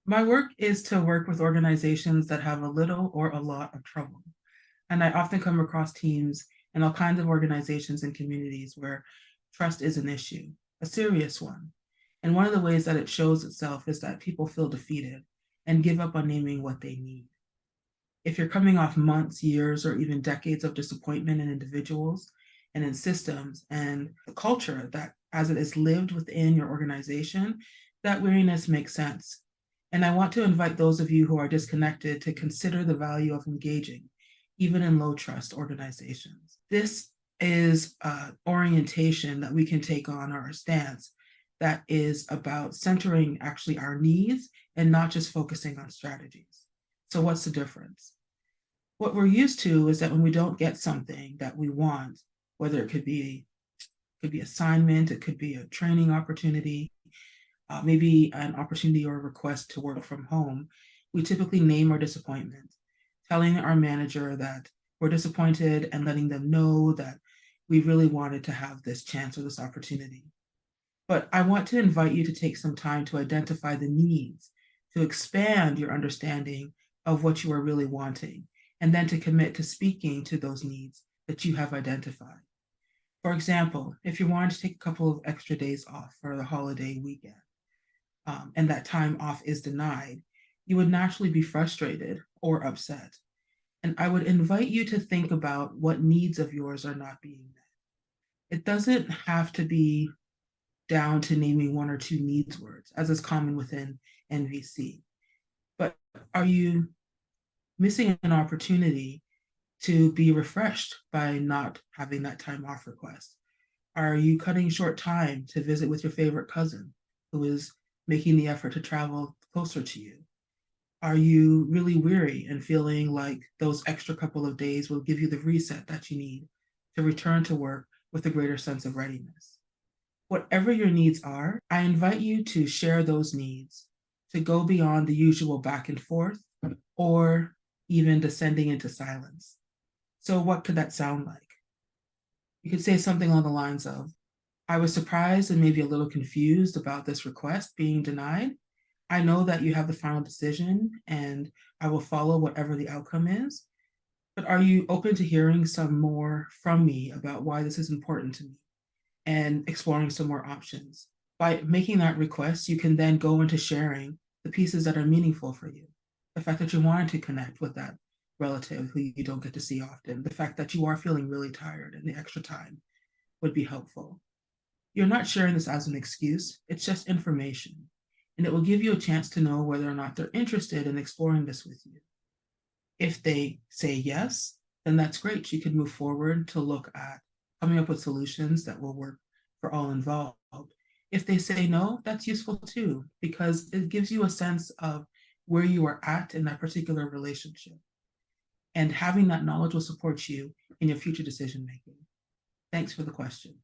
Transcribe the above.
My work is to work with organizations that have a little or a lot of trouble. And I often come across teams and all kinds of organizations and communities where trust is an issue, a serious one. And one of the ways that it shows itself is that people feel defeated and give up on naming what they need. If you're coming off months, years, or even decades of disappointment in individuals and in systems and the culture that as it is lived within your organization, that weariness makes sense. And I want to invite those of you who are disconnected to consider the value of engaging, even in low trust organizations. This is an orientation that we can take on, or a stance that is about centering actually our needs and not just focusing on strategies. So, what's the difference? What we're used to is that when we don't get something that we want, whether it could be assignment, it could be a training opportunity, maybe an opportunity or a request to work from home, we typically name our disappointment, telling our manager that we're disappointed and letting them know that we really wanted to have this chance or this opportunity. But I want to invite you to take some time to identify the needs, to expand your understanding of what you are really wanting, and then to commit to speaking to those needs that you have identified. For example, if you wanted to take a couple of extra days off for the holiday weekend, and that time off is denied, you would naturally be frustrated or upset. And I would invite you to think about what needs of yours are not being met. It doesn't have to be down to naming one or two needs words, as is common within NVC. But are you missing an opportunity to be refreshed by not having that time off request? Are you cutting short time to visit with your favorite cousin who is making the effort to travel closer to you? Are you really weary and feeling like those extra couple of days will give you the reset that you need to return to work with a greater sense of readiness? Whatever your needs are, I invite you to share those needs, to go beyond the usual back and forth or even descending into silence. So, what could that sound like? You could say something along the lines of, I was surprised and maybe a little confused about this request being denied. I know that you have the final decision and I will follow whatever the outcome is. But are you open to hearing some more from me about why this is important to me and exploring some more options? By making that request, you can then go into sharing the pieces that are meaningful for you. The fact that you wanted to connect with that relative who you don't get to see often, the fact that you are feeling really tired and the extra time would be helpful. You're not sharing this as an excuse, it's just information. And it will give you a chance to know whether or not they're interested in exploring this with you. If they say yes, then that's great. You can move forward to look at coming up with solutions that will work for all involved. If they say no, that's useful too, because it gives you a sense of where you are at in that particular relationship. And having that knowledge will support you in your future decision making. Thanks for the question.